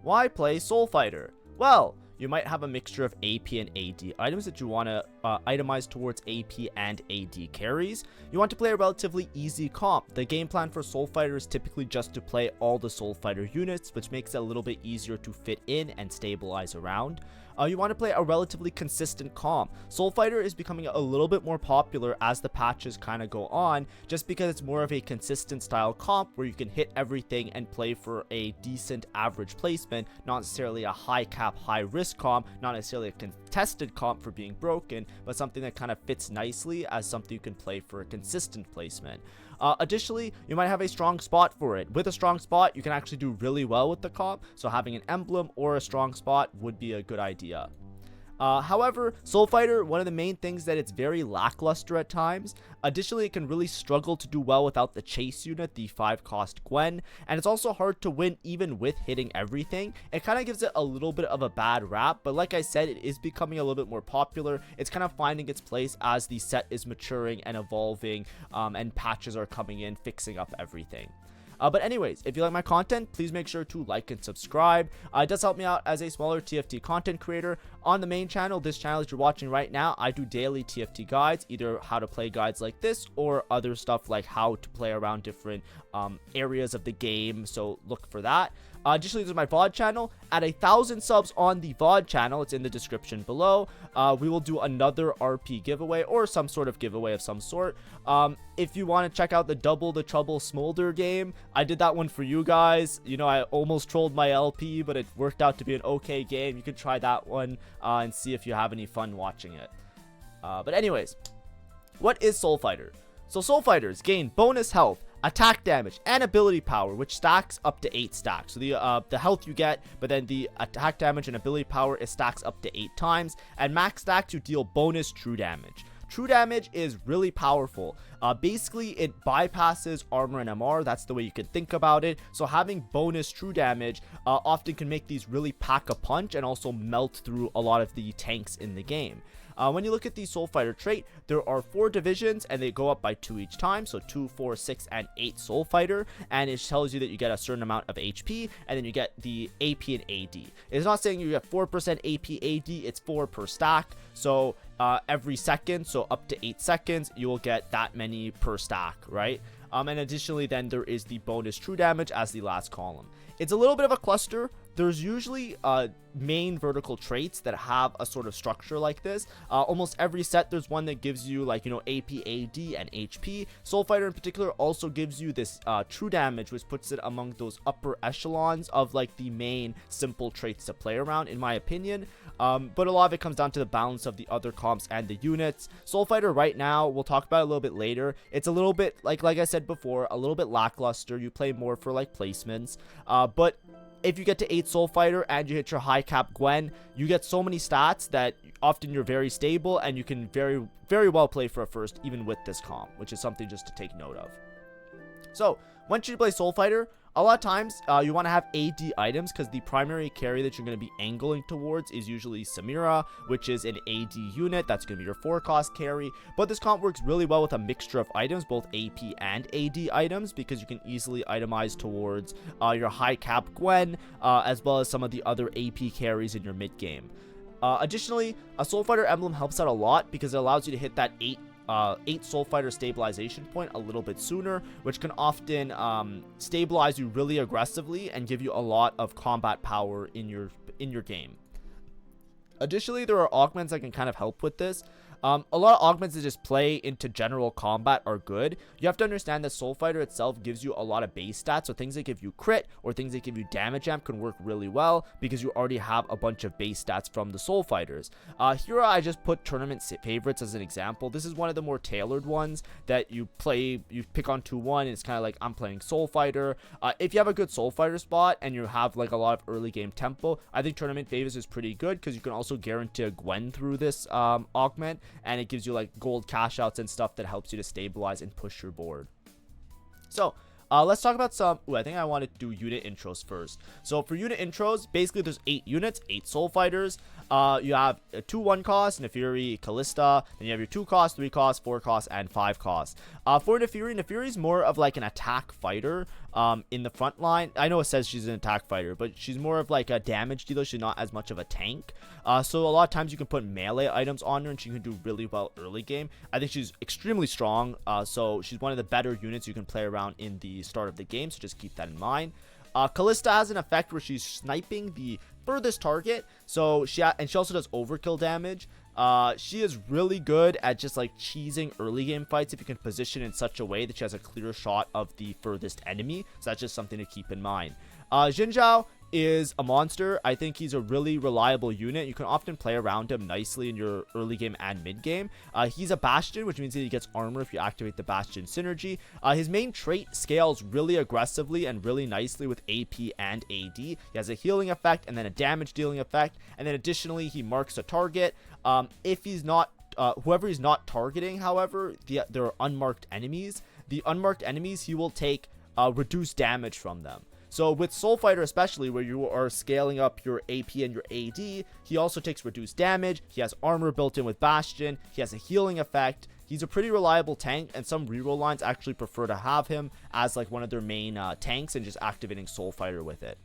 Why play Soul Fighter? Well, you might have a mixture of AP and AD items that you want to itemize towards AP and AD carries. You want to play a relatively easy comp. The game plan for Soul Fighter is typically just to play all the Soul Fighter units, which makes it a little bit easier to fit in and stabilize around. You want to play a relatively consistent comp. Soul Fighter is becoming a little bit more popular as the patches kind of go on, just because it's more of a consistent style comp where you can hit everything and play for a decent average placement, not necessarily a high cap, high risk comp, not necessarily a contested comp for being broken, but something that kind of fits nicely as something you can play for a consistent placement. Additionally, you might have a strong spot for it. With a strong spot, you can actually do really well with the comp, so having an emblem or a strong spot would be a good idea. However, Soul Fighter, one of the main things that it's very lackluster at times. Additionally, it can really struggle to do well without the chase unit, the 5-cost Gwen, and it's also hard to win even with hitting everything. It kind of gives it a little bit of a bad rap, but like I said, it is becoming a little bit more popular. It's kind of finding its place as the set is maturing and evolving, and patches are coming in, fixing up everything. But anyways, if you like my content, please make sure to like and subscribe. It does help me out as a smaller TFT content creator. On the main channel, this channel that you're watching right now, I do daily TFT guides, either how to play guides like this or other stuff like how to play around different areas of the game, so look for that. Additionally, there's my VOD channel. At 1,000 subs on the VOD channel, it's in the description below, we will do another RP giveaway or some sort of giveaway of some sort. If you want to check out the Double the Trouble Smolder game, I did that one for you guys. You know, I almost trolled my LP, but it worked out to be an okay game. You can try that one and see if you have any fun watching it. But anyways, what is Soul Fighter? So Soul Fighters gain bonus health, attack damage, and ability power, which stacks up to 8 stacks. So the health you get, but then the attack damage and ability power, it stacks up to 8 times, and max stacks you deal bonus true damage. True damage is really powerful. Basically, it bypasses armor and MR. That's the way you can think about it. So having bonus true damage often can make these really pack a punch and also melt through a lot of the tanks in the game. When you look at the Soul Fighter trait, there are 4 divisions and they go up by 2 each time. So 2, 4, 6, and 8 Soul Fighter. And it tells you that you get a certain amount of HP and then you get the AP and AD. It's not saying you get 4% AP AD, it's 4 per stack. So every second, so up to 8 seconds, you will get that many per stack, right? And additionally, then there is the bonus true damage as the last column. It's a little bit of a cluster. There's usually main vertical traits that have a sort of structure like this. Almost every set, there's one that gives you, like, you know, AP, AD, and HP. Soul Fighter in particular also gives you this true damage, which puts it among those upper echelons of, like, the main simple traits to play around, in my opinion. But a lot of it comes down to the balance of the other comps and the units. Soul Fighter right now, we'll talk about it a little bit later. It's a little bit, like I said before, a little bit lackluster. You play more for, like, placements. But if you get to 8 Soul Fighter and you hit your high cap Gwen, you get so many stats that often you're very stable and you can very, very well play for a first even with this comp, which is something just to take note of. So, when should you play Soul Fighter? A lot of times, you want to have AD items because the primary carry that you're going to be angling towards is usually Samira, which is an AD unit. That's going to be your 4-cost carry. But this comp works really well with a mixture of items, both AP and AD items, because you can easily itemize towards your high cap Gwen, as well as some of the other AP carries in your mid game. Additionally, a Soul Fighter emblem helps out a lot because it allows you to hit that 8 Soul Fighter stabilization point a little bit sooner, which can often stabilize you really aggressively and give you a lot of combat power in your game. Additionally, there are augments that can kind of help with this. A lot of augments that just play into general combat are good. You have to understand that Soul Fighter itself gives you a lot of base stats, so things that give you crit or things that give you damage amp can work really well because you already have a bunch of base stats from the Soul Fighters. Here I just put tournament favorites as an example. This is one of the more tailored ones that you pick on 2-1 and it's kind of like, I'm playing Soul Fighter. If you have a good Soul Fighter spot and you have like a lot of early game tempo, I think tournament favorites is pretty good because you can also guarantee a Gwen through this augment, and it gives you like gold cash outs and stuff that helps you to stabilize and push your board. So let's talk about some. I think I want to do unit intros first. So for unit intros, basically there's 8 units, 8 Soul Fighters. You have 2 1-cost, Nefiri, Callista. Then you have your 2-cost, 3-cost, 4-cost, and 5-cost. For Nefiri is more of like an attack fighter. in the front line. I know it says she's an attack fighter, but she's more of like a damage dealer. She's not as much of a tank. So a lot of times you can put melee items on her and she can do really well early game. I think she's extremely strong. So she's one of the better units you can play around in the start of the game. So just keep that in mind. Callista has an effect where she's sniping the furthest target. So she also does overkill damage. She is really good at just like cheesing early game fights if you can position in such a way that she has a clear shot of the furthest enemy. So that's just something to keep in mind. Xin Zhao is a monster. I think he's a really reliable unit. You can often play around him nicely in your early game and mid game. He's a bastion, which means that he gets armor if you activate the bastion synergy. His main trait scales really aggressively and really nicely with AP and AD. He has a healing effect and then a damage dealing effect, and then additionally he marks a target. If he's not whoever he's not targeting, however, there are unmarked enemies. The unmarked enemies, he will take reduced damage from them. So with Soul Fighter especially, where you are scaling up your AP and your AD, he also takes reduced damage. He has armor built in with Bastion. He has a healing effect. He's a pretty reliable tank, and some reroll lines actually prefer to have him as like one of their main tanks and just activating Soul Fighter with it.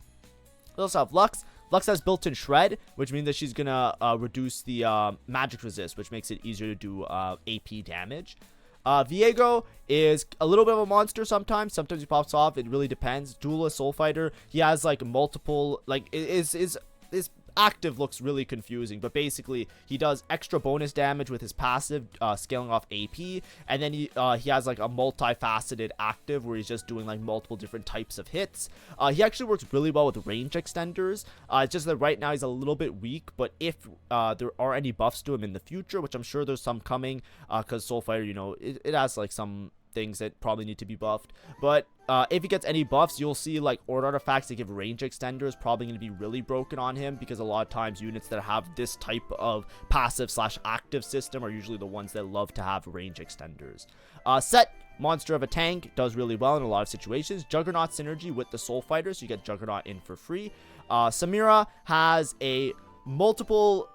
We also have Lux. Lux has built-in Shred, which means that she's gonna reduce the magic resist, which makes it easier to do AP damage. Viego is a little bit of a monster sometimes. Sometimes he pops off. It really depends. Duelist Soul Fighter. He has like multiple, like his active looks really confusing, but basically he does extra bonus damage with his passive, scaling off AP, and then he has like a multifaceted active where he's just doing like multiple different types of hits. He actually works really well with range extenders. It's just that right now he's a little bit weak, but if there are any buffs to him in the future, which I'm sure there's some coming, because Soul Fighter, you know, it has like some things that probably need to be buffed, but if he gets any buffs, you'll see like Ord artifacts that give range extenders probably going to be really broken on him, because a lot of times units that have this type of passive / active system are usually the ones that love to have range extenders. Set, monster of a tank, does really well in a lot of situations. Juggernaut synergy with the Soul Fighter, so you get Juggernaut in for free. Samira has a multiple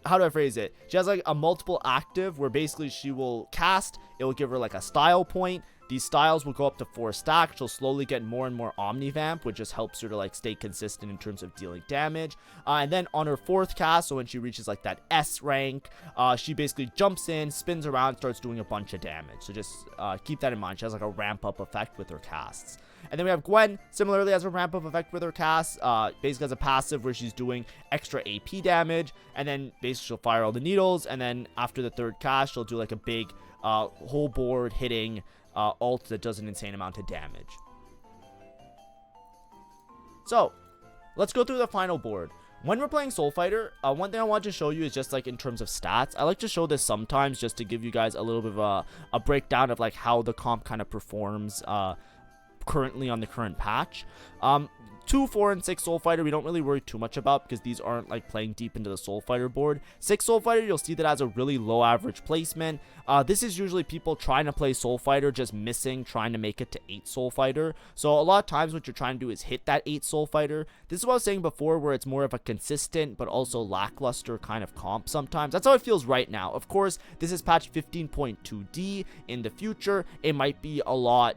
how do I phrase it? She has like a multiple active where basically she will cast, it will give her like a style point. These styles will go up to 4 stacks. She'll slowly get more and more Omnivamp, which just helps her to like stay consistent in terms of dealing damage. And then on her 4th cast, so when she reaches like that S rank, she basically jumps in, spins around, starts doing a bunch of damage. So just keep that in mind. She has like a ramp up effect with her casts. And then we have Gwen, similarly has a ramp up effect with her casts, basically has a passive where she's doing extra AP damage, and then basically she'll fire all the needles, and then after the 3rd cast, she'll do like a big whole board hitting ult that does an insane amount of damage. So, let's go through the final board. When we're playing Soul Fighter, one thing I want to show you is just like in terms of stats. I like to show this sometimes just to give you guys a little bit of a breakdown of like how the comp kind of performs currently on the current patch. 2, 4, and 6 Soul Fighter we don't really worry too much about because these aren't like playing deep into the Soul Fighter board. 6 Soul Fighter, you'll see that has a really low average placement. This is usually people trying to play Soul Fighter, just missing, trying to make it to 8 Soul Fighter. So a lot of times what you're trying to do is hit that 8 Soul Fighter. This is what I was saying before, where it's more of a consistent but also lackluster kind of comp sometimes. That's how it feels right now. Of course, this is patch 15.2D. In the future, it might be a lot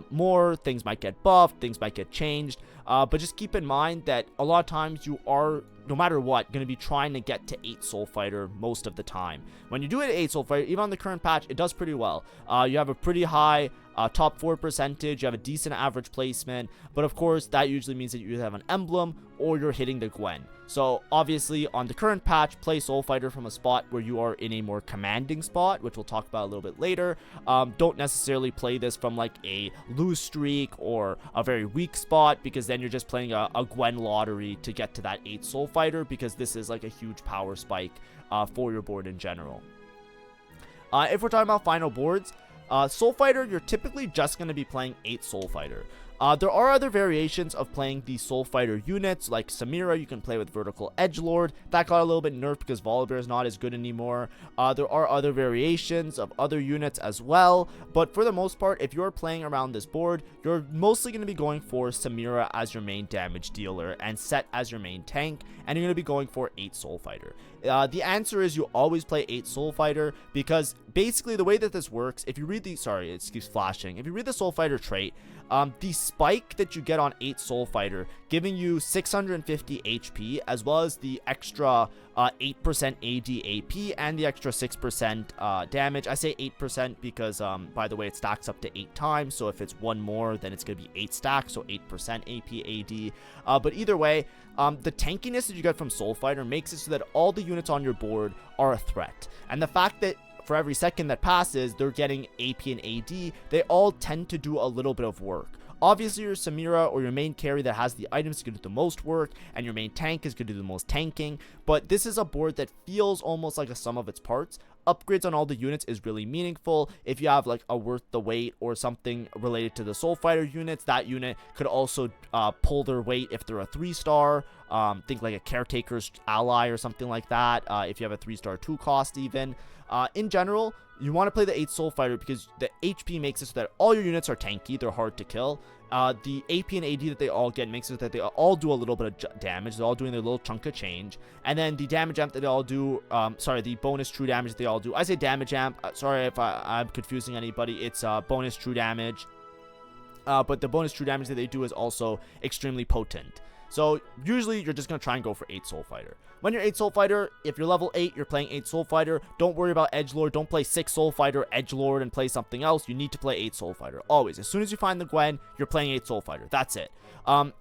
more. Things might get buffed, things might get changed. But just keep in mind that a lot of times you are, no matter what, going to be trying to get to 8 Soul Fighter most of the time. When you do it at 8 Soul Fighter, even on the current patch, it does pretty well. You have a pretty high top 4 percentage, you have a decent average placement, but of course that usually means that you either have an emblem or you're hitting the Gwen. So obviously on the current patch, play Soul Fighter from a spot where you are in a more commanding spot, which we'll talk about a little bit later. Don't necessarily play this from like a lose streak or a very weak spot, because then you're just playing a Gwen lottery to get to that 8 Soul Fighter, because this is like a huge power spike for your board in general. If we're talking about final boards, Soul Fighter, you're typically just going to be playing 8 Soul Fighter. There are other variations of playing the Soul Fighter units, like Samira, you can play with Vertical Edgelord. That got a little bit nerfed because Volibear is not as good anymore. There are other variations of other units as well, but for the most part, if you're playing around this board, you're mostly going to be going for Samira as your main damage dealer and Set as your main tank, and you're going to be going for 8 Soul Fighter. The answer is you always play 8 Soul Fighter, because basically the way that this works, if you read the, sorry, it keeps flashing. If you read the Soul Fighter trait, The spike that you get on 8 Soul Fighter, giving you 650 HP, as well as the extra 8% AD AP and the extra 6% damage. I say 8% because, by the way, it stacks up to 8 times. So if it's one more, then it's going to be 8 stacks, so 8% AP AD. But either way, the tankiness that you get from Soul Fighter makes it so that all the units on your board are a threat. And the fact that for every second that passes, they're getting AP and AD, they all tend to do a little bit of work. Obviously, your Samira or your main carry that has the items is going to do the most work, and your main tank is going to do the most tanking. But this is a board that feels almost like a sum of its parts. Upgrades on all the units is really meaningful. If you have like a worth the wait or something related to the Soul Fighter units, that unit could also pull their weight if they're a 3-star. Think like a Caretaker's Ally or something like that. If you have a 3-star 2 cost even. In general, you want to play the 8 Soul Fighter because the HP makes it so that all your units are tanky, they're hard to kill. The AP and AD that they all get makes it so that they all do a little bit of damage. They're all doing their little chunk of change. And then the damage amp that they all do, the bonus true damage that they all do. I say damage amp. Sorry if I'm confusing anybody. It's bonus true damage. But the bonus true damage that they do is also extremely potent. So usually you're just going to try and go for 8 Soul Fighter. When you're 8 Soul Fighter, if you're level 8, you're playing 8 Soul Fighter. Don't worry about Edgelord. Don't play 6 Soul Fighter, Edgelord, and play something else. You need to play 8 Soul Fighter. Always. As soon as you find the Gwen, you're playing 8 Soul Fighter. That's it.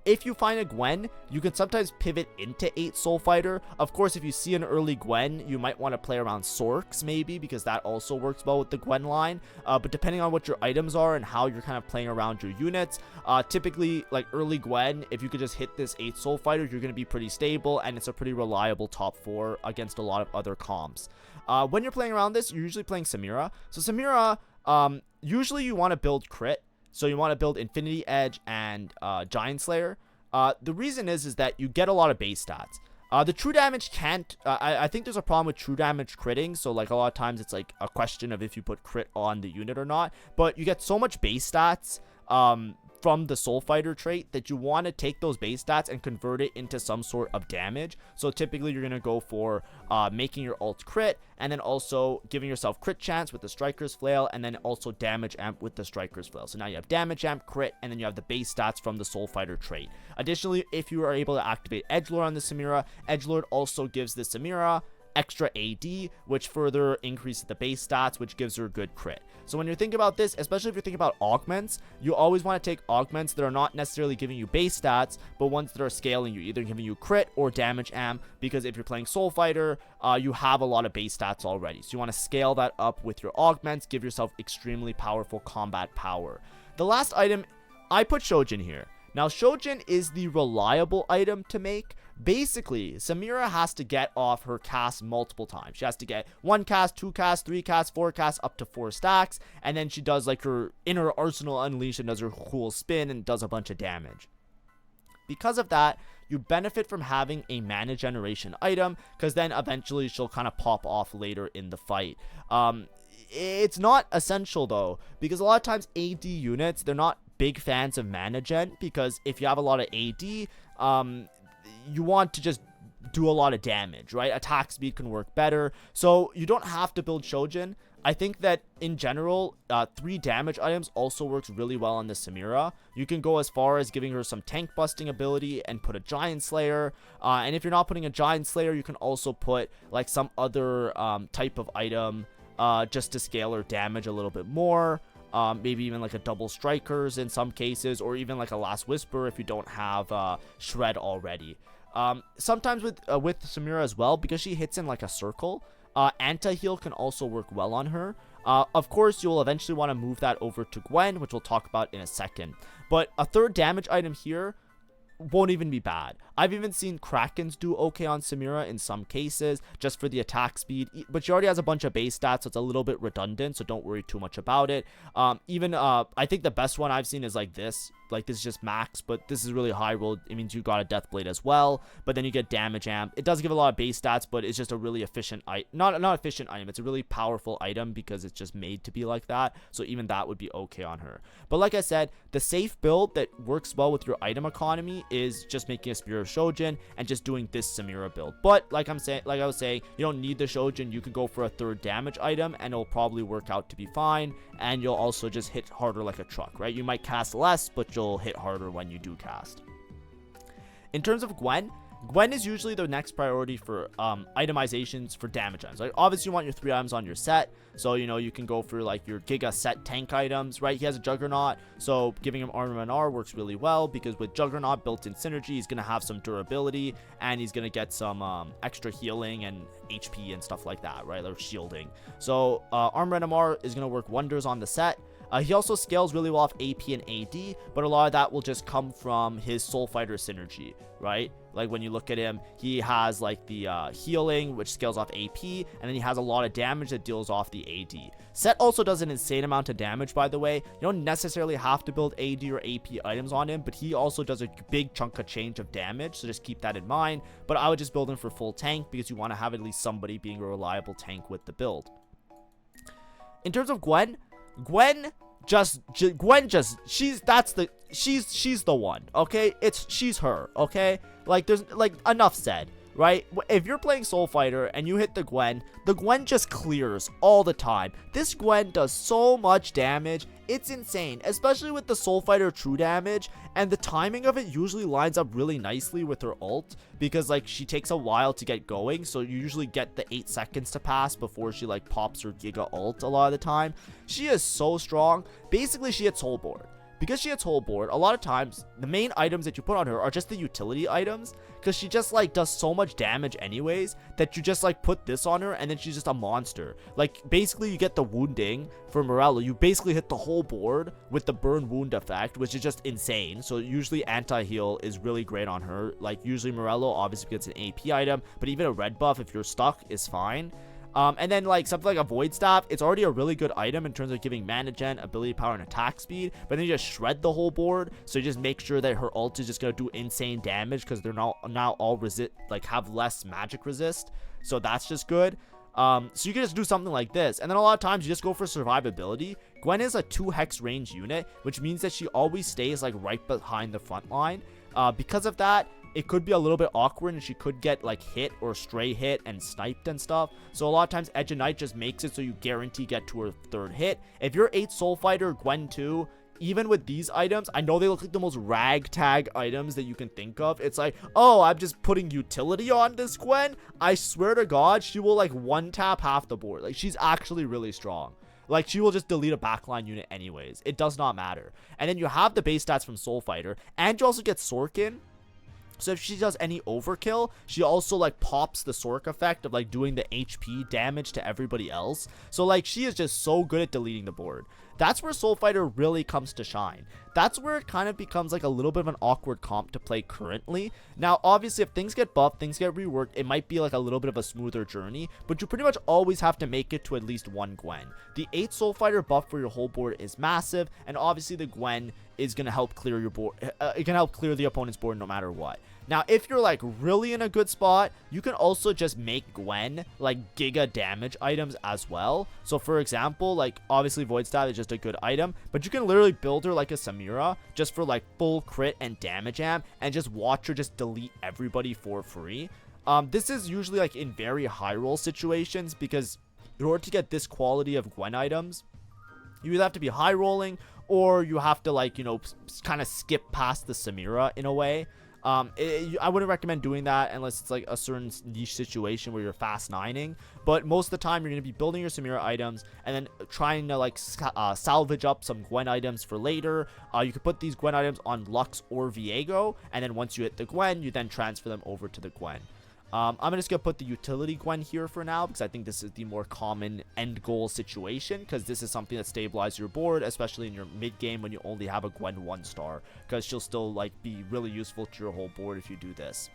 If you find a Gwen, you can sometimes pivot into 8 Soul Fighter. Of course, if you see an early Gwen, you might want to play around Sorks maybe, because that also works well with the Gwen line. But depending on what your items are and how you're kind of playing around your units, typically like early Gwen, if you could just hit this 8 Soul Fighter, you're going to be pretty stable, and it's a pretty reliable top 4 against a lot of other comps. When you're playing around this, you're usually playing Samira. So Samira, usually you want to build crit. So you want to build Infinity Edge and Giant Slayer. The reason is that you get a lot of base stats. The true damage can't, I think there's a problem with true damage critting. So like a lot of times it's like a question of if you put crit on the unit or not. But you get so much base stats from the Soul Fighter trait that you want to take those base stats and convert it into some sort of damage. So typically you're going to go for making your ult crit, and then also giving yourself crit chance with the Striker's Flail, and then also damage amp with the Striker's Flail. So now you have damage amp, crit, and then you have the base stats from the Soul Fighter trait. Additionally, if you are able to activate Edgelord on the Samira, Edgelord also gives the Samira extra AD, which further increases the base stats, which gives her a good crit. So when you're thinking about this, especially if you're thinking about augments, you always want to take augments that are not necessarily giving you base stats, but ones that are scaling you, either giving you crit or damage amp, because if you're playing Soul Fighter, you have a lot of base stats already. So you want to scale that up with your augments, give yourself extremely powerful combat power. The last item, I put Shojin here. Now, Shojin is the reliable item to make. Basically, Samira has to get off her cast multiple times. She has to get 1 cast, 2 cast, 3 cast, 4 casts, up to 4 stacks. And then she does like her inner arsenal unleash and does her cool spin and does a bunch of damage. Because of that, you benefit from having a mana generation item, because then eventually she'll kind of pop off later in the fight. It's not essential though, because a lot of times AD units, they're not big fans of mana gen, because if you have a lot of AD, you want to just do a lot of damage, right? Attack speed can work better, so you don't have to build Shojin. I think that in general, 3 damage items also works really well on the Samira. You can go as far as giving her some tank busting ability and put a Giant Slayer. And if you're not putting a Giant Slayer, you can also put like some other type of item just to scale her damage a little bit more. Maybe even like a double Strikers in some cases, or even like a Last Whisper if you don't have Shred already. Sometimes with Samira as well, because she hits in like a circle, anti-heal can also work well on her. Of course, you'll eventually want to move that over to Gwen, which we'll talk about in a second. But a 3rd damage item here won't even be bad. I've even seen Krakens do okay on Samira in some cases, just for the attack speed, but she already has a bunch of base stats, so it's a little bit redundant, so don't worry too much about it. I think the best one I've seen is like this. like this is just max, but this is really high roll. It means you got a death blade as well, but then you get damage amp. It does give a lot of base stats, but it's just a really efficient not efficient item. It's a really powerful item because it's just made to be like that, so even that would be okay on her. But like I said, the safe build that works well with your item economy is just making a Spear of Shojin and just doing this Samira build. But like I was saying, you don't need the Shojin. You can go for a 3rd damage item and it'll probably work out to be fine, and you'll also just hit harder like a truck, right? You might cast less, but you'll hit harder when you do cast. In terms of Gwen is usually the next priority for itemizations for damage items. Like, obviously you want your 3 items on your set, so you know you can go for like your Giga set tank items, right? He has a Juggernaut, so giving him Armor and R works really well, because with Juggernaut built-in synergy, he's gonna have some durability, and he's gonna get some extra healing and HP and stuff like that, right? Or shielding. So Armor and MR is gonna work wonders on the set. He also scales really well off AP and AD, but a lot of that will just come from his Soul Fighter synergy, right? Like when you look at him, he has like the healing, which scales off AP, and then he has a lot of damage that deals off the AD. Set also does an insane amount of damage, by the way. You don't necessarily have to build AD or AP items on him, but he also does a big chunk of change of damage, so just keep that in mind. But I would just build him for full tank, because you want to have at least somebody being a reliable tank with the build. In terms of Gwen just she's the one, okay? She's her, okay? Like, there's like enough said, right? If you're playing Soul Fighter and you hit the Gwen just clears all the time. This Gwen does so much damage, it's insane, especially with the Soul Fighter true damage, and the timing of it usually lines up really nicely with her ult, because like she takes a while to get going, so you usually get the 8 seconds to pass before she like pops her Giga ult a lot of the time. She is so strong. Basically, she hits whole board. Because she hits whole board, a lot of times the main items that you put on her are just the utility items, because she just like does so much damage anyways that you just like put this on her and then she's just a monster. Like, basically you get the wounding for Morello. You basically hit the whole board with the burn wound effect, which is just insane. So usually anti-heal is really great on her. Like, usually Morello obviously gets an AP item, but even a red buff if you're stuck is fine. And then like something like a Void Staff, it's already a really good item in terms of giving mana gen, ability power, and attack speed, but then you just shred the whole board, so you just make sure that her ult is just gonna do insane damage, because they're now all have less magic resist, so that's just good. So you can just do something like this, and then a lot of times you just go for survivability. Gwen is a 2 hex range unit, which means that she always stays like right behind the front line. Because of that, it could be a little bit awkward, and she could get like hit or stray hit and sniped and stuff. So a lot of times Edge of Night just makes it so you guarantee get to her 3rd hit. If you're 8 Soul Fighter, Gwen 2, even with these items, I know they look like the most ragtag items that you can think of. It's like, oh, I'm just putting utility on this Gwen. I swear to God, she will like 1-tap half the board. Like, she's actually really strong. Like, she will just delete a backline unit anyways. It does not matter. And then you have the base stats from Soul Fighter, and you also get Sorkin. So if she does any overkill, she also like pops the Sork effect of like doing the HP damage to everybody else. So like, she is just so good at deleting the board. That's where Soul Fighter really comes to shine. That's where it kind of becomes like a little bit of an awkward comp to play currently. Now, obviously, if things get buffed, things get reworked, it might be like a little bit of a smoother journey, but you pretty much always have to make it to at least 1 Gwen. The 8 Soul Fighter buff for your whole board is massive, and obviously the Gwen is going to help clear your board. It can help clear the opponent's board no matter what. Now, if you're like really in a good spot, you can also just make Gwen like giga damage items as well. So for example, like obviously Void Staff is just a good item, but you can literally build her like a Samira just for like full crit and damage amp, and just watch her just delete everybody for free. This is usually like in very high roll situations, because in order to get this quality of Gwen items, you either have to be high rolling, or you have to like, you know, kind of skip past the Samira in a way. I wouldn't recommend doing that unless it's like a certain niche situation where you're fast 9ing, but most of the time you're going to be building your Samira items and then trying to like salvage up some Gwen items for later. You could put these Gwen items on Lux or Viego, and then once you hit the Gwen, you then transfer them over to the Gwen. I'm just going to put the utility Gwen here for now, because I think this is the more common end goal situation, because this is something that stabilizes your board, especially in your mid game when you only have a Gwen 1-star, because she'll still like be really useful to your whole board if you do this.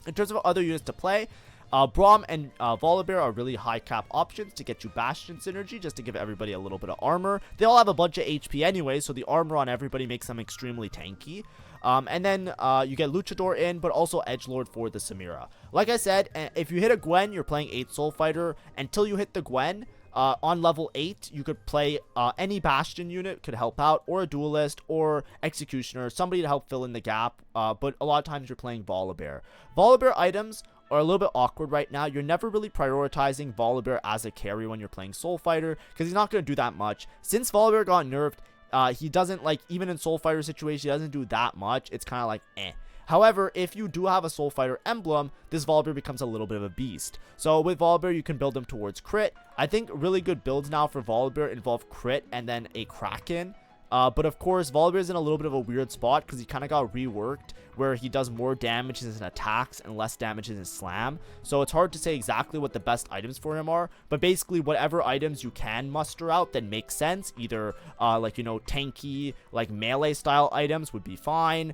In terms of other units to play, Braum and Volibear are really high cap options to get you Bastion synergy, just to give everybody a little bit of armor. They all have a bunch of HP anyway, so the armor on everybody makes them extremely tanky. And then you get Luchador in, but also Edgelord for the Samira. Like I said, if you hit a Gwen, you're playing 8 Soul Fighter. Until you hit the Gwen, on level 8, you could play any Bastion unit could help out, or a Duelist, or Executioner, somebody to help fill in the gap, but a lot of times you're playing Volibear. Volibear items are a little bit awkward right now. You're never really prioritizing Volibear as a carry when you're playing Soul Fighter, because he's not going to do that much. Since Volibear got nerfed, he doesn't, like, even in Soul Fighter situation, he doesn't do that much. It's kind of like, eh. However, if you do have a Soul Fighter emblem, this Volibear becomes a little bit of a beast. So with Volibear, you can build him towards crit. I think really good builds now for Volibear involve crit and then a Kraken. But of course, Volibear is in a little bit of a weird spot because he kind of got reworked, where he does more damage in his attacks and less damage in his slam. So it's hard to say exactly what the best items for him are, but basically whatever items you can muster out that make sense, either like, you know, tanky, like melee style items would be fine,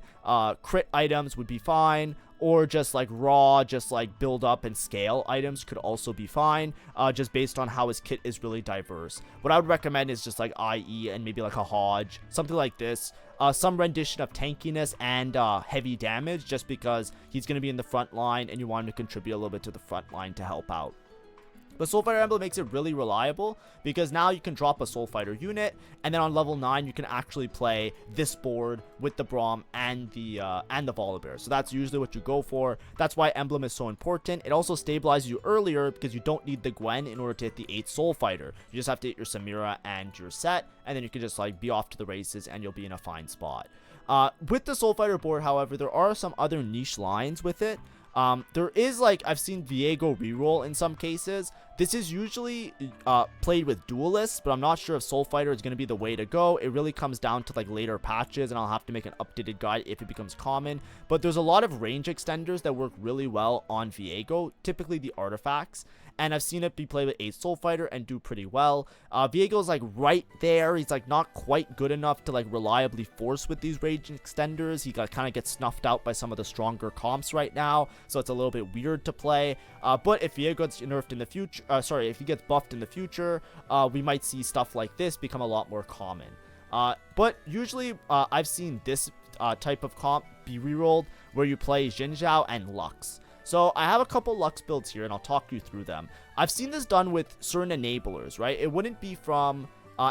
crit items would be fine, or just like raw, just like build up and scale items could also be fine, just based on how his kit is really diverse. What I would recommend is just like IE and maybe like a Hodge, something like this. Some rendition of tankiness and heavy damage, just because he's going to be in the front line and you want him to contribute a little bit to the front line to help out. The Soul Fighter emblem makes it really reliable, because now you can drop a Soul Fighter unit, and then on level 9 you can actually play this board with the Braum and the Volibear. So that's usually what you go for. That's why emblem is so important. It also stabilizes you earlier, because you don't need the Gwen in order to hit the 8 Soul Fighter. You just have to hit your Samira and your set, and then you can just like be off to the races and you'll be in a fine spot. With the Soul Fighter board, however, there are some other niche lines with it. There is, like, I've seen Viego reroll in some cases. This is usually played with Duelists, but I'm not sure if Soul Fighter is going to be the way to go. It really comes down to like later patches, and I'll have to make an updated guide if it becomes common. But there's a lot of range extenders that work really well on Viego, typically the artifacts. And I've seen it be played with 8 Soul Fighter and do pretty well. Viego's like right there. He's like not quite good enough to like reliably force with these range extenders. He kind of gets snuffed out by some of the stronger comps right now, so it's a little bit weird to play. But if Viego gets nerfed in the future, if he gets buffed in the future, we might see stuff like this become a lot more common. But usually I've seen this type of comp be rerolled, where you play Xin Zhao and Lux. So I have a couple Lux builds here, and I'll talk you through them. I've seen this done with certain enablers, right? It wouldn't be from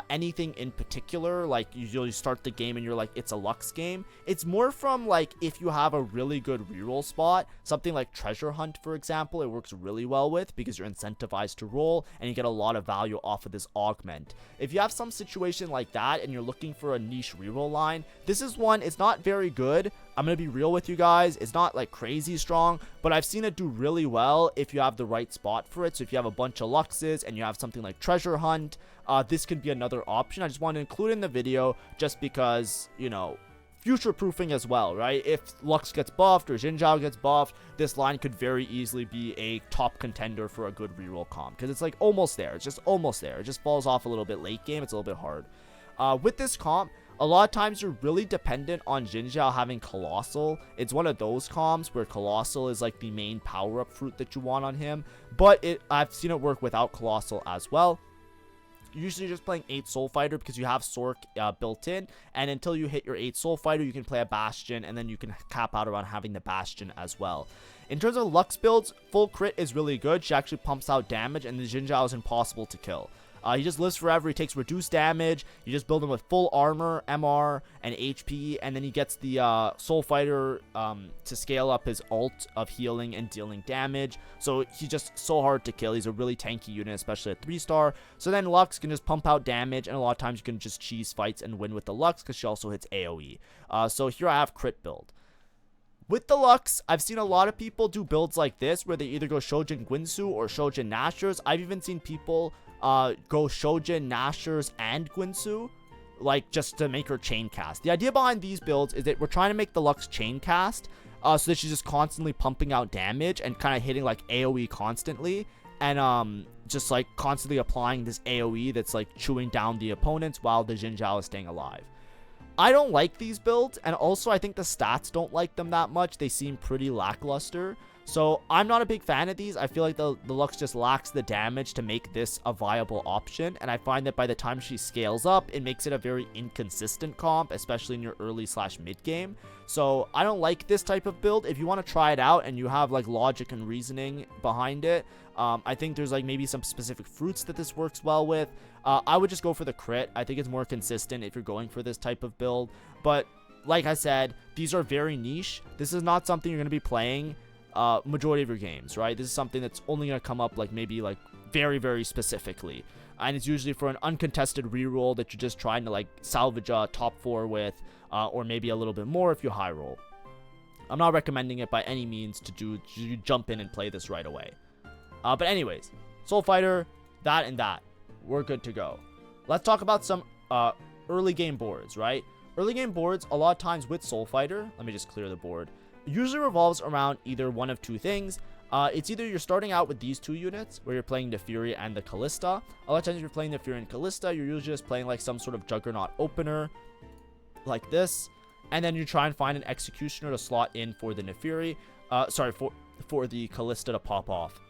anything in particular, like you start the game and you're like, it's a Lux game. It's more from like, if you have a really good reroll spot, something like Treasure Hunt, for example, it works really well with, because you're incentivized to roll and you get a lot of value off of this augment. If you have some situation like that and you're looking for a niche reroll line, this is one. It's not very good. I'm going to be real with you guys. It's not like crazy strong, but I've seen it do really well if you have the right spot for it. So if you have a bunch of Luxes and you have something like Treasure Hunt, this could be another option. I just want to include in the video just because, you know, future proofing as well, right? If Lux gets buffed or Xin Zhao gets buffed, this line could very easily be a top contender for a good reroll comp, because it's like almost there. It's just almost there. It just falls off a little bit late game. It's a little bit hard. With this comp, a lot of times you're really dependent on Xin Zhao having Colossal. It's one of those comps where Colossal is like the main power-up fruit that you want on him, but I've seen it work without Colossal as well. Usually just playing 8 Soul Fighter, because you have Sork built in, and until you hit your 8 Soul Fighter, you can play a Bastion, and then you can cap out around having the Bastion as well. In terms of Lux builds, full crit is really good. She actually pumps out damage, and the Xin Zhao is impossible to kill. He just lives forever. He takes reduced damage. You just build him with full armor, MR, and HP, and then he gets the Soul Fighter to scale up his ult of healing and dealing damage. So he's just so hard to kill. He's a really tanky unit, especially at 3-star. So then Lux can just pump out damage, and a lot of times you can just cheese fights and win with the Lux, because she also hits AoE. So here I have crit build. With the Lux, I've seen a lot of people do builds like this, where they either go Shojin Guinsoo or Shojin Nashers. I've even seen people go Shojin, Nashers, and Guinsoo, like just to make her chain cast. The idea behind these builds is that we're trying to make the Lux chain cast, so that she's just constantly pumping out damage and kind of hitting like AoE constantly, and just like constantly applying this AoE that's like chewing down the opponents while the Xin Zhao is staying alive. I don't like these builds, and also I think the stats don't like them that much. They seem pretty lackluster. So I'm not a big fan of these. I feel like the Lux just lacks the damage to make this a viable option. And I find that by the time she scales up, it makes it a very inconsistent comp, especially in your early/mid game. So I don't like this type of build. If you want to try it out and you have like logic and reasoning behind it, I think there's like maybe some specific fruits that this works well with. I would just go for the crit. I think it's more consistent if you're going for this type of build. But like I said, these are very niche. This is not something you're going to be playing majority of your games, right? This is something that's only going to come up like maybe like very, very specifically. And it's usually for an uncontested reroll that you're just trying to like salvage a top 4 with, or maybe a little bit more if you high roll. I'm not recommending it by any means to jump in and play this right away. But anyways, Soul Fighter, that and that. We're good to go. Let's talk about some early game boards, right? Early game boards, a lot of times with Soul Fighter, let me just clear the board, usually revolves around either one of two things. It's either you're starting out with these 2 units where you're playing the Fury and the Callista. A lot of times if you're playing the Fury and Callista, you're usually just playing like some sort of Juggernaut opener like this, and then you try and find an Executioner to slot in for the Neferi, for the Callista to pop off.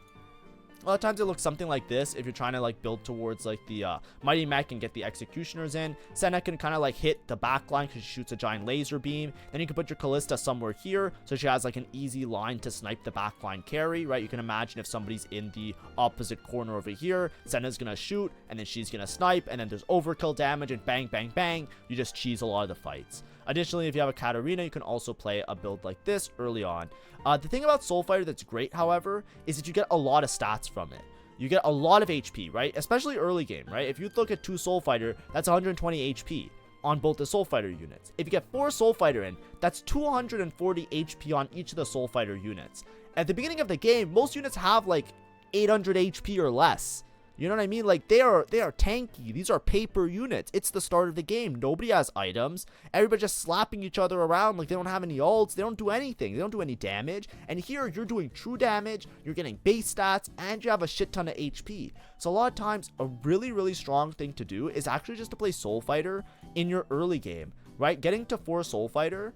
A lot of times it looks something like this if you're trying to like build towards like the Mighty Mech and get the Executioners in. Senna can kind of like hit the backline because she shoots a giant laser beam. Then you can put your Callista somewhere here so she has like an easy line to snipe the backline carry, right? You can imagine if somebody's in the opposite corner over here, Senna's gonna shoot and then she's gonna snipe, and then there's overkill damage and bang, bang, bang. You just cheese a lot of the fights. Additionally, if you have a Katarina, you can also play a build like this early on. The thing about Soul Fighter that's great, however, is that you get a lot of stats from it. You get a lot of HP, right? Especially early game, right? If you look at 2 Soul Fighter, that's 120 HP on both the Soul Fighter units. If you get 4 Soul Fighter in, that's 240 HP on each of the Soul Fighter units. At the beginning of the game, most units have like 800 HP or less. You know what I mean? Like, they are tanky. These are paper units. It's the start of the game. Nobody has items. Everybody's just slapping each other around like they don't have any ults. They don't do anything. They don't do any damage. And here, you're doing true damage. You're getting base stats. And you have a shit ton of HP. So a lot of times, a really, really strong thing to do is actually just to play Soul Fighter in your early game, right? Getting to 4 Soul Fighter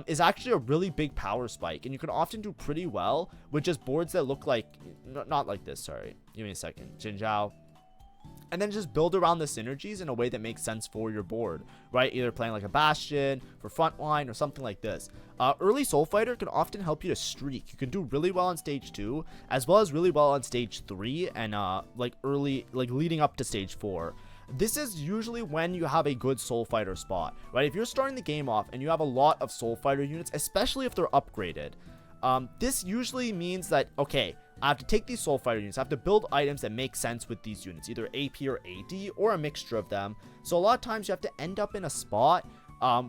is actually a really big power spike, and you can often do pretty well with just boards that look like, not like this, sorry, give me a second, Jinzhao, and then just build around the synergies in a way that makes sense for your board, right? Either playing like a Bastion for frontline or something like this. Early Soul Fighter can often help you to streak. You can do really well on stage 2, as well as really well on stage 3, and like leading up to stage 4. This is usually when you have a good Soul Fighter spot, right? If you're starting the game off and you have a lot of Soul Fighter units, especially if they're upgraded, this usually means that, okay, I have to take these Soul Fighter units, I have to build items that make sense with these units, either AP or AD or a mixture of them. So a lot of times you have to end up in a spot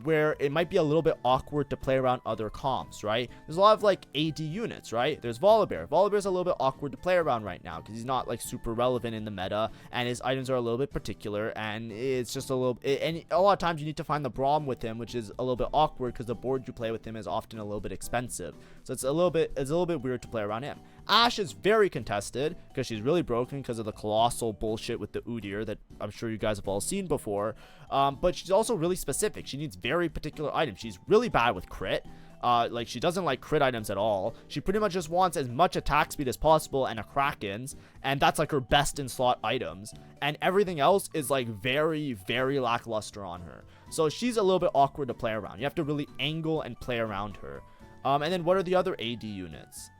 where it might be a little bit awkward to play around other comps, right? There's a lot of like AD units, right? There's Volibear. Volibear's a little bit awkward to play around right now because he's not like super relevant in the meta, and his items are a little bit particular, and it's just a little and a lot of times you need to find the Braum with him, which is a little bit awkward because the board you play with him is often a little bit expensive. So it's a little bit weird to play around him. Ashe is very contested because she's really broken because of the colossal bullshit with the Udyr that I'm sure you guys have all seen before. But she's also really specific. She needs very particular items. She's really bad with crit. Like, she doesn't like crit items at all. She pretty much just wants as much attack speed as possible and a Kraken's, and that's like her best in slot items. And everything else is like very, very lackluster on her. So she's a little bit awkward to play around. You have to really angle and play around her. And then what are the other AD units?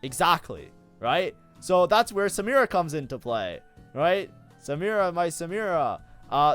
Exactly, right? So that's where Samira comes into play, right? Samira, my Samira.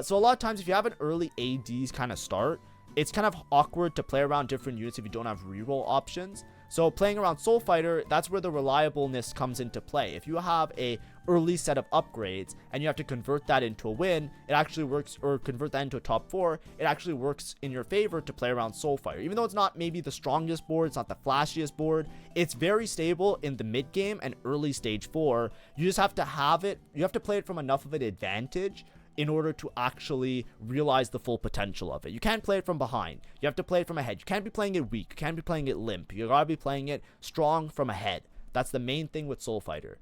So a lot of times if you have an early AD's kind of start, it's kind of awkward to play around different units if you don't have reroll options. So playing around Soul Fighter, that's where the reliableness comes into play. If you have a early set of upgrades and you have to convert that into a win, it actually works, or convert that into a top 4, it actually works in your favor to play around Soul Fighter. Even though it's not maybe the strongest board, it's not the flashiest board, it's very stable in the mid game and early stage 4. You just have to have it, you have to play it from enough of an advantage in order to actually realize the full potential of it. You can't play it from behind. You have to play it from ahead. You can't be playing it weak. You can't be playing it limp. You gotta be playing it strong from ahead. That's the main thing with Soul Fighter.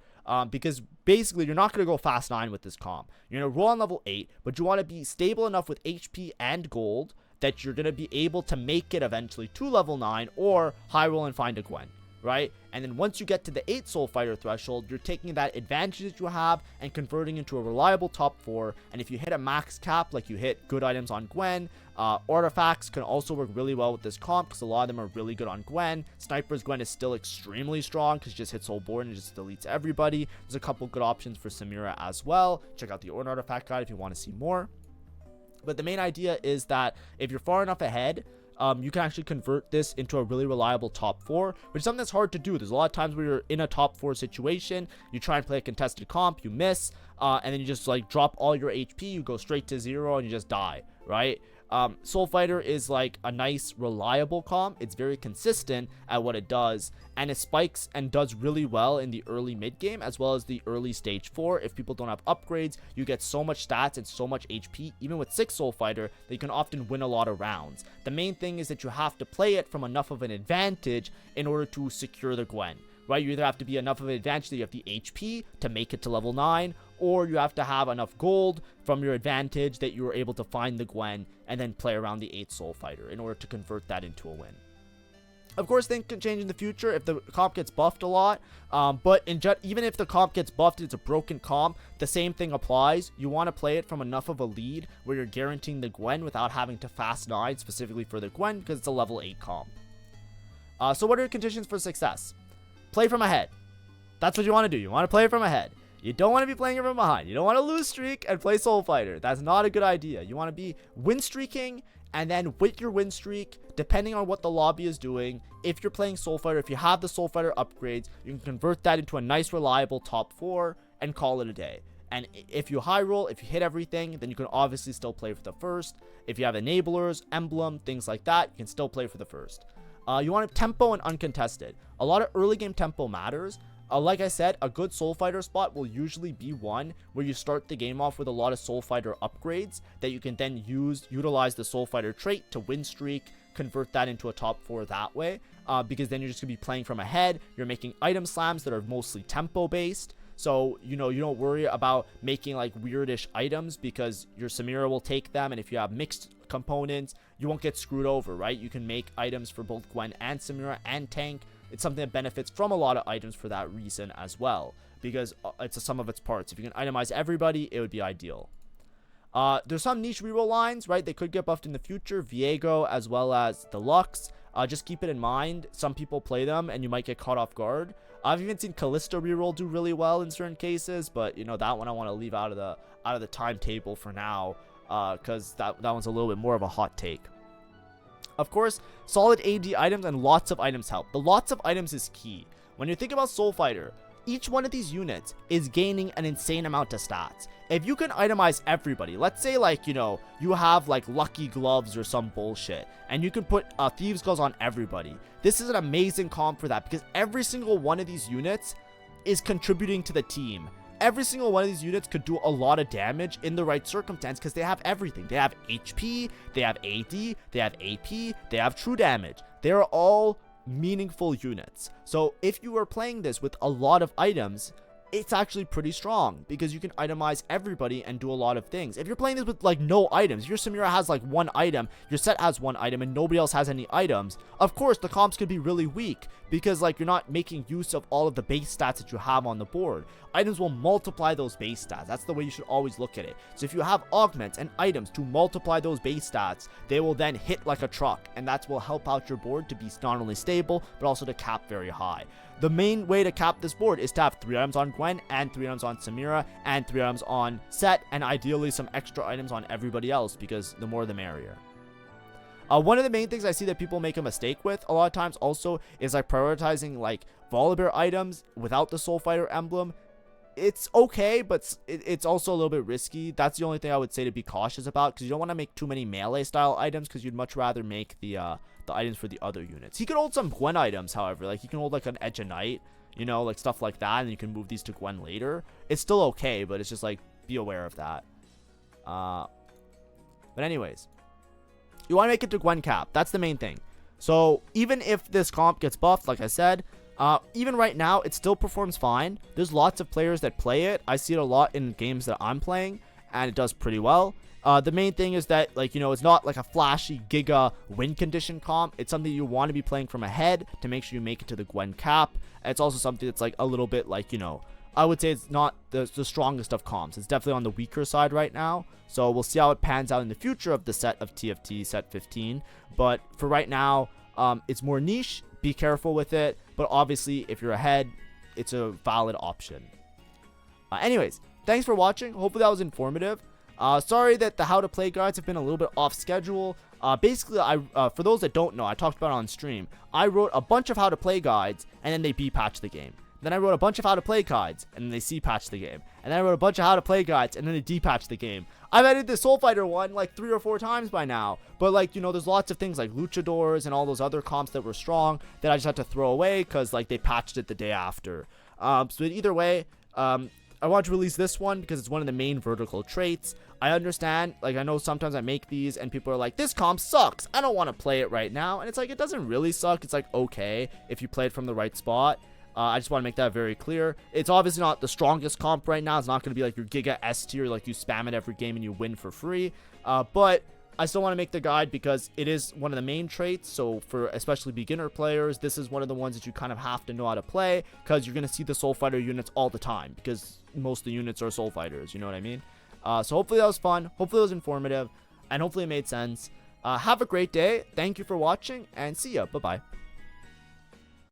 Because basically, you're not going to go fast 9 with this comp. You're going to roll on level 8, but you want to be stable enough with HP and gold that you're going to be able to make it eventually to level 9 or high roll and find a Gwen. right? And then once you get to the 8 Soul Fighter threshold, you're taking that advantage that you have and converting into a reliable top 4. And if you hit a max cap, like you hit good items on Gwen, artifacts can also work really well with this comp because a lot of them are really good on Gwen. Sniper's Gwen is still extremely strong because she just hits whole board and just deletes everybody. There's a couple good options for Samira as well. Check out the Orn artifact guide if you want to see more. But the main idea is that if you're far enough ahead, you can actually convert this into a really reliable top 4, which is something that's hard to do. There's a lot of times where you're in a top 4 situation, you try and play a contested comp, you miss, and then you just like drop all your HP, you go straight to 0, and you just die, right? Soul Fighter is like a nice reliable comp. It's very consistent at what it does, and it spikes and does really well in the early mid game as well as the early stage 4. If people don't have upgrades, you get so much stats and so much HP even with 6 Soul Fighter that you can often win a lot of rounds. The main thing is that you have to play it from enough of an advantage in order to secure the Gwen, right? You either have to be enough of an advantage that you have the HP to make it to level 9, or you have to have enough gold from your advantage that you were able to find the Gwen and then play around the 8 Soul Fighter in order to convert that into a win. Of course, things can change in the future if the comp gets buffed a lot, but even if the comp gets buffed, it's a broken comp, the same thing applies. You want to play it from enough of a lead where you're guaranteeing the Gwen without having to fast 9 specifically for the Gwen because it's a level 8 comp. So what are your conditions for success? Play from ahead. That's what you want to do. You want to play from ahead. You don't want to be playing it from behind. You don't want to lose streak and play Soul Fighter. That's not a good idea. You want to be win streaking, and then with your win streak, depending on what the lobby is doing, if you're playing Soul Fighter, if you have the Soul Fighter upgrades, you can convert that into a nice reliable top 4 and call it a day. And if you high roll, if you hit everything, then you can obviously still play for the first. If you have enablers, emblem, things like that, you can still play for the first. You want tempo and uncontested. A lot of early game tempo matters. Like I said, a good Soul Fighter spot will usually be one where you start the game off with a lot of Soul Fighter upgrades that you can then utilize the Soul Fighter trait to win streak, convert that into a top 4 that way, because then you're just going to be playing from ahead. You're making item slams that are mostly tempo based. So, you don't worry about making like weirdish items because your Samira will take them. And if you have mixed components, you won't get screwed over, right? You can make items for both Gwen and Samira and tank. It's something that benefits from a lot of items for that reason as well, because it's a sum of its parts. If you can itemize everybody, it would be ideal. There's some niche reroll lines, right? They could get buffed in the future. Viego as well as the Lux. Just keep it in mind. Some people play them and you might get caught off guard. I've even seen Callisto reroll do really well in certain cases, but that one I want to leave out of the timetable for now, because that one's a little bit more of a hot take. Of course, solid AD items and lots of items help. The lots of items is key. When you think about Soul Fighter, each one of these units is gaining an insane amount of stats. If you can itemize everybody, let's say like, you have like lucky gloves or some bullshit, and you can put thieves gloves on everybody. This is an amazing comp for that because every single one of these units is contributing to the team. Every single one of these units could do a lot of damage in the right circumstance because they have everything. They have HP, they have AD, they have AP, they have true damage. They're all meaningful units. So if you are playing this with a lot of items, it's actually pretty strong because you can itemize everybody and do a lot of things. If you're playing this with like no items, your Samira has like one item, your set has one item, and nobody else has any items, of course the comps could be really weak because like you're not making use of all of the base stats that you have on the board. Items will multiply those base stats. That's the way you should always look at it. So if you have augments and items to multiply those base stats, they will then hit like a truck, and that will help out your board to be not only stable but also to cap very high. The main way to cap this board is to have 3 items on Gwen and 3 items on Samira and 3 items on Set, and ideally some extra items on everybody else because the more the merrier. One of the main things I see that people make a mistake with a lot of times also is like prioritizing like Volibear items without the Soul Fighter emblem. It's okay, but it's also a little bit risky. That's the only thing I would say to be cautious about, because you don't want to make too many melee style items, because you'd much rather make the items for the other units. He could hold some Gwen items, however. Like he can hold like an Edge of Night, like stuff like that, and you can move these to Gwen later. It's still okay, but it's just like be aware of that. But anyways, you want to make it to Gwen cap. That's the main thing. So even if this comp gets buffed, like I said, even right now, it still performs fine. There's lots of players that play it. I see it a lot in games that I'm playing, and it does pretty well. The main thing is that, like, you know, it's not like a flashy giga win condition comp. It's something you want to be playing from ahead to make sure you make it to the Gwen cap. And it's also something that's like a little bit like, you know, I would say it's not the strongest of comps. It's definitely on the weaker side right now. So we'll see how it pans out in the future of the set of TFT, set 15. But for right now, it's more niche. Be careful with it. But obviously, if you're ahead, it's a valid option. Anyways, thanks for watching. Hopefully that was informative. Sorry that the how to play guides have been a little bit off schedule. Basically, for those that don't know, I talked about it on stream. I wrote a bunch of how to play guides, and then they B-patched the game. Then I wrote a bunch of how to play guides, and then they C-patched the game. And then I wrote a bunch of how to play guides, and then they D-patched the game. I've edited the Soul Fighter one like 3 or 4 times by now. But, like, you know, there's lots of things like luchadors and all those other comps that were strong that I just had to throw away because, like, they patched it the day after. So either way, I want to release this one because it's one of the main vertical traits. I understand, like, I know sometimes I make these and people are like, this comp sucks, I don't want to play it right now. And it's like, it doesn't really suck. It's like, okay, if you play it from the right spot. I just want to make that very clear. It's obviously not the strongest comp right now. It's not going to be like your Giga S tier, like you spam it every game and you win for free. But I still want to make the guide because it is one of the main traits. So for especially beginner players, this is one of the ones that you kind of have to know how to play because you're going to see the Soul Fighter units all the time because most of the units are Soul Fighters. You know what I mean? So hopefully that was fun. Hopefully it was informative and hopefully it made sense. Have a great day. Thank you for watching and see ya. Bye-bye.